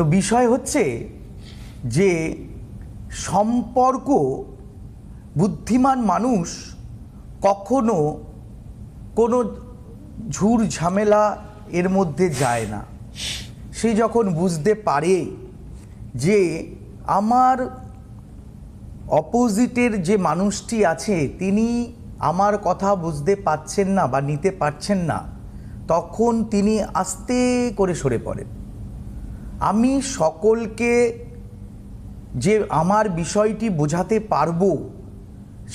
তো বিষয় হচ্ছে যে সম্পর্ক, বুদ্ধিমান মানুষ কখনো কোনো ঝুর ঝামেলা এর মধ্যে যায় না। সে যখন বুঝতে পারে যে আমার অপোজিটের যে মানুষটি আছে তিনি আমার কথা বুঝতে পারছেন না বা নিতে পারছেন না, তখন তিনি আস্তে করে সরে পড়েন। আমি সকলকে যে আমার বিষয়টি বোঝাতে পারবো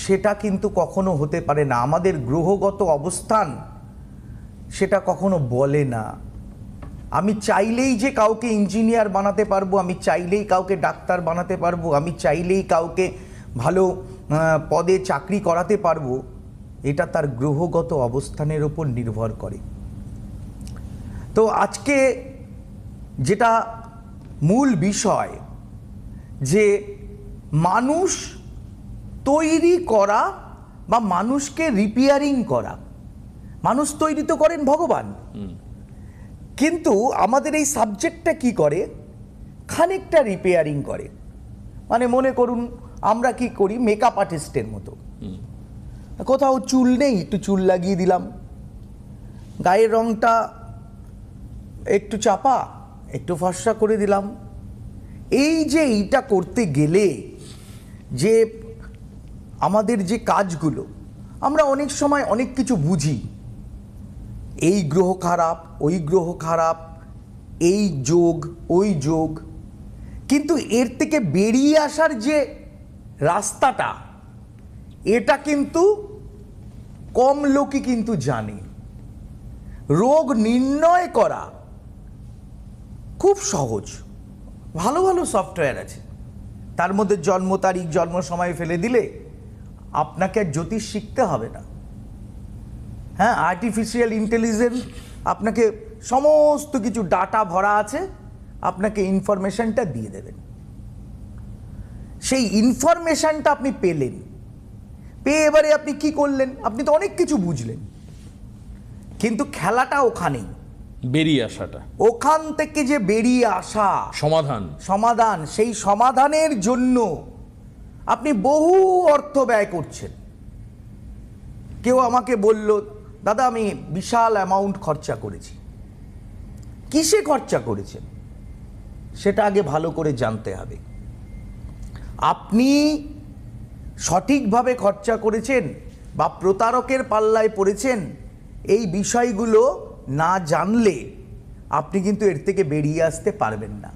সেটা কিন্তু কখনো হতে পারে না। আমাদের গ্রহগত অবস্থান সেটা কখনো বলে না। আমি চাইলেই যে কাউকে ইঞ্জিনিয়ার বানাতে পারবো, আমি চাইলেই কাউকে ডাক্তার বানাতে পারবো, আমি চাইলেই কাউকে ভালো পদে চাকরি করাতে পারবো, এটা তার গ্রহগত অবস্থানের উপর নির্ভর করে। তো আজকে যেটা মূল বিষয়, যে মানুষ তৈরি করা বা মানুষকে রিপেয়ারিং করা। মানুষ তৈরি তো করেন ভগবান, কিন্তু আমাদের এই সাবজেক্টটা কি করে, খানিকটা রিপেয়ারিং করে। মানে মনে করুন আমরা কি করি, মেকআপ আর্টিস্টের মতো, কোথাও চুল নেই একটু চুল লাগিয়ে দিলাম, গায়ের রংটা একটু চাপা একটু ফর্সা করে দিলাম। এই যে এইটা করতে গেলে যে আমাদের যে কাজগুলো, আমরা অনেক সময় অনেক কিছু বুঝি, এই গ্রহ খারাপ, ওই গ্রহ খারাপ, এই যোগ ওই যোগ, কিন্তু এর থেকে বেরিয়ে আসার যে রাস্তাটা, এটা কিন্তু কম লোকই কিন্তু জানে। রোগ নির্ণয় করা খুব সহজ, ভালো ভালো সফটওয়্যার আছে, তার মধ্যে জন্ম তারিখ জন্ম সময় ফেলে দিলে আপনাকে আর জ্যোতিষ শিখতে হবে না। হ্যাঁ, আর্টিফিশিয়াল ইন্টেলিজেন্স আপনাকে সমস্ত কিছু ডাটা ভরা আছে, আপনাকে ইনফরমেশনটা দিয়ে দেবেন। সেই ইনফরমেশনটা আপনি পেলেন, পেয়ে এবারে আপনি কি করলেন, আপনি তো অনেক কিছু বুঝলেন, কিন্তু খেলাটা ওখানেই, বেরিয়ে আসাটা, ওখান থেকে যে বেরিয়ে আসা সমাধান, সেই সমাধানের জন্য আপনি বহু অর্থ ব্যয় করছেন। কেউ আমাকে বলল, দাদা আমি বিশাল অ্যামাউন্ট খরচা করেছি। কিসে খরচা করেছেন সেটা আগে ভালো করে জানতে হবে। আপনি সঠিকভাবে খরচা করেছেন বা প্রতারকের পাল্লায় পড়েছেন, এই বিষয়গুলো না জানলে আপনি কিন্তু এর থেকে বেরিয়ে আসতে পারবেন না।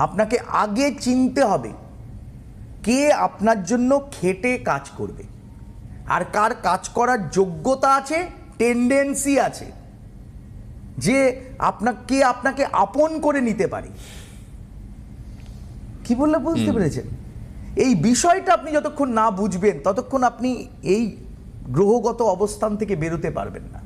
আপনাকে আগে চিনতে হবে কে আপনার জন্য খেটে কাজ করবে, আর কার কাজ করার যোগ্যতা আছে, টেন্ডেন্সি আছে, যে আপনাকে আপন করে নিতে পারে। কি বললে বুঝতে পেরেছেন? এই বিষয়টা আপনি যতক্ষণ না বুঝবেন ততক্ষণ আপনি এই গ্রহগত অবস্থান থেকে বেরোতে পারবেন না।